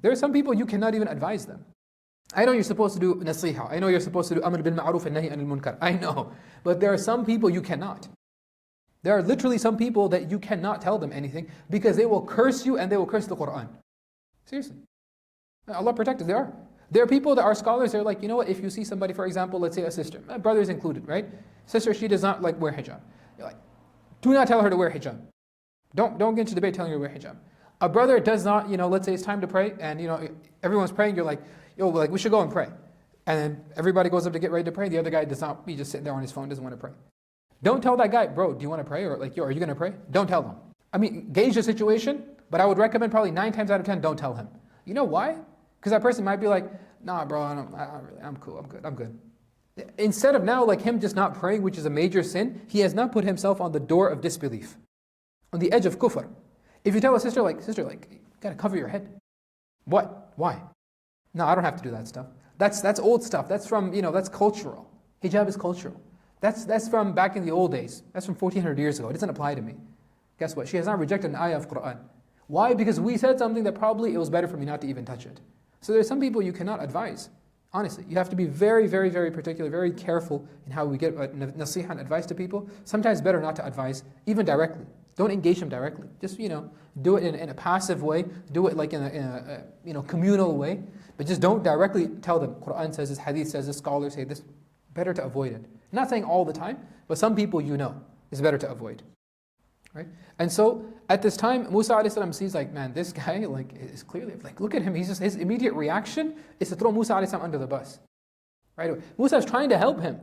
There are some people you cannot even advise them. I know you're supposed to do nasiha. I know you're supposed to do amr bil ma'ruf and nahi anil munkar. I know. But there are some people you cannot. There are literally some people that you cannot tell them anything because they will curse you and they will curse the Quran. Seriously. Allah protect us. There are people that are scholars, they're like, you know what, if you see somebody, for example, let's say a sister, brothers included, right? Sister, she does not like wear hijab. You're like, do not tell her to wear hijab. Don't get into debate telling her to wear hijab. A brother does not, let's say it's time to pray, and everyone's praying, you're like, we should go and pray. And then everybody goes up to get ready to pray, the other guy does not, he's just sitting there on his phone, doesn't want to pray. Don't tell that guy, bro, do you want to pray? Or like, are you going to pray? Don't tell them. I mean, gauge the situation, but I would recommend probably 9 times out of 10, don't tell him. You know why? Because that person might be like, nah, bro, I'm cool, I'm good. Instead of now like him just not praying, which is a major sin, he has now put himself on the door of disbelief, on the edge of kufr. If you tell a sister, you gotta cover your head. What? Why? No, I don't have to do that stuff. That's old stuff. That's from, that's cultural. Hijab is cultural. That's from back in the old days. That's from 1400 years ago. It doesn't apply to me. Guess what? She has not rejected an ayah of Quran. Why? Because we said something that probably it was better for me not to even touch it. So there's some people you cannot advise. Honestly, you have to be very, very, very particular, very careful in how we get nasiha and advice to people. Sometimes better not to advise, even directly. Don't engage them directly. Just, do it in a passive way. Do it like in a communal way. But just don't directly tell them, Quran says this, Hadith says this, scholars say this. Better to avoid it. I'm not saying all the time, but some people it's better to avoid. Right? And so at this time, Musa a.s. sees man, this guy is clearly look at him. His immediate reaction is to throw Musa a.s. under the bus. Right away. Musa is trying to help him.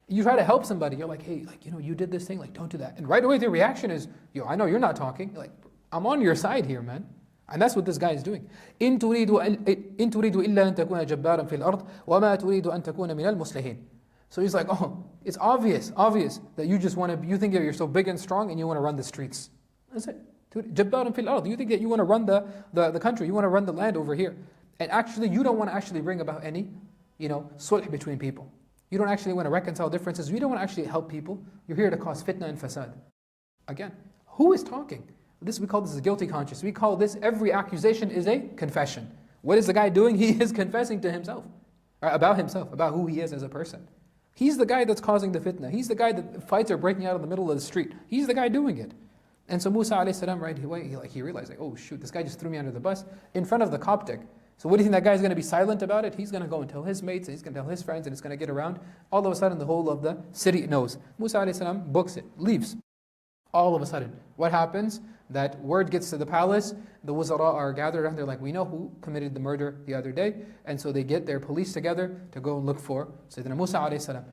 You try to help somebody, you're like, hey, you did this thing, don't do that. And right away the reaction is, I know you're not talking. You're like, I'm on your side here, man. And that's what this guy is doing. إن تريد إلا أن تكون جبارا في الأرض وما تريد أن تكون من المصلحين. So he's like, it's obvious that you think you're so big and strong and you want to run the streets. That's it. Jabbaran fil ard. You think that you want to run the country, you want to run the land over here. And actually, you don't want to actually bring about any, sulh between people. You don't actually want to reconcile differences. You don't want to actually help people. You're here to cause fitna and fasad. Again, who is talking? We call this a guilty conscience. We call this, every accusation is a confession. What is the guy doing? He is confessing to himself, or about himself, about who he is as a person. He's the guy that's causing the fitna. He's the guy that fights are breaking out in the middle of the street. He's the guy doing it. And so Musa a.s. right away, he realized, oh shoot, this guy just threw me under the bus in front of the Coptic. So what do you think that guy's going to be silent about it? He's going to go and tell his mates, and he's going to tell his friends, and it's going to get around. All of a sudden, the whole of the city knows. Musa a.s. books it, leaves. All of a sudden, what happens? That word gets to the palace, the wuzara are gathered around, they're like, we know who committed the murder the other day, and so they get their police together to go and look for Sayyidina Musa a.s.